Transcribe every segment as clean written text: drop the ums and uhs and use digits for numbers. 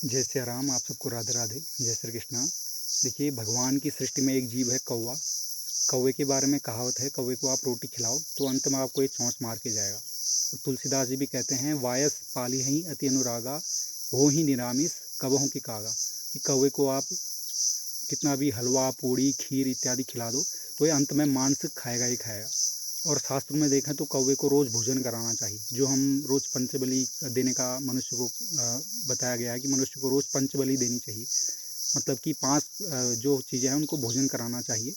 जय सिया राम। आप सबको राधे राधे, जय श्री कृष्णा। देखिए, भगवान की सृष्टि में एक जीव है कौवा। कौवे के बारे में कहावत है, कौवे को आप रोटी खिलाओ तो अंत में आपको एक चोंच मार के जाएगा। और तुलसीदास जी भी कहते हैं, वायस पाली ही अति अनुरागा, हो ही निरामिस कबहू की कागा। कि कौवे को आप कितना भी हलवा, पूड़ी, खीर इत्यादि खिला दो तो ये अंत में मांस खाएगा ही खाएगा। और शास्त्र में देखें तो कौवे को रोज़ भोजन कराना चाहिए। जो हम रोज़ पंचबलि देने का मनुष्य को बताया गया है कि मनुष्य को रोज़ पंचबलि देनी चाहिए। मतलब कि 5 जो चीज़ें हैं उनको भोजन कराना चाहिए।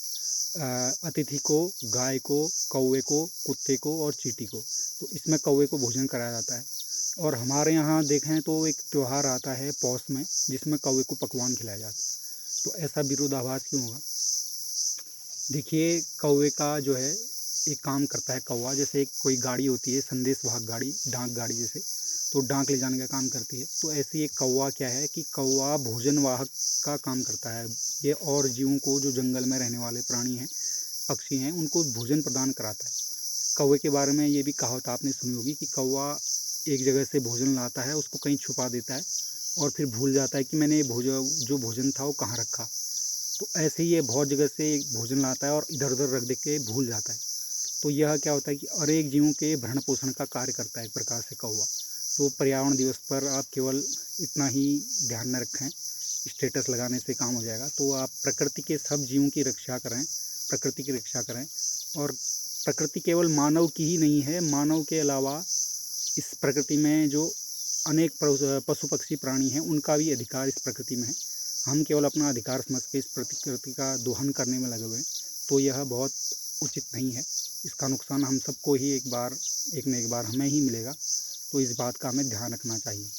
अतिथि को, गाय को, कौवे को, कुत्ते को और चींटी को। तो इसमें कौवे को भोजन कराया जाता है। और हमारे यहाँ देखें तो एक त्यौहार आता है पौष में, जिसमें कौवे को पकवान खिलाया जाता है। तो ऐसा विरोधाभास क्यों होगा? देखिए, कौवे का जो है एक काम करता है कौवा, जैसे एक कोई गाड़ी होती है संदेश वाहक गाड़ी, डाक गाड़ी जैसे, तो डाक ले जाने का काम करती है। तो ऐसे ही एक कौवा क्या है कि कौवा भोजन वाहक का काम करता है। ये और जीवों को, जो जंगल में रहने वाले प्राणी हैं, पक्षी हैं, उनको भोजन प्रदान कराता है। कौवे के बारे में ये भी कहावत आपने सुनी होगी कि कौवा एक जगह से भोजन लाता है, उसको कहीं छुपा देता है और फिर भूल जाता है कि मैंने जो भोजन था वो कहाँ रखा। तो ऐसे ही ये बहुत जगह से भोजन लाता है और इधर उधर रख दे के भूल जाता है। तो यह क्या होता है कि अनेक जीवों के भरण पोषण का कार्य करता है एक प्रकार से कौवा। तो पर्यावरण दिवस पर आप केवल इतना ही ध्यान न रखें, स्टेटस लगाने से काम हो जाएगा। तो आप प्रकृति के सब जीवों की रक्षा करें, प्रकृति की रक्षा करें। और प्रकृति केवल मानव की ही नहीं है, मानव के अलावा इस प्रकृति में जो अनेक पशु पक्षी प्राणी हैं, उनका भी अधिकार इस प्रकृति में है। हम केवल अपना अधिकार समझ के इस प्रकृति का दोहन करने में लगे हुए हैं, तो यह बहुत उचित नहीं है। इसका नुकसान हम सबको ही एक न एक बार हमें ही मिलेगा। तो इस बात का हमें ध्यान रखना चाहिए।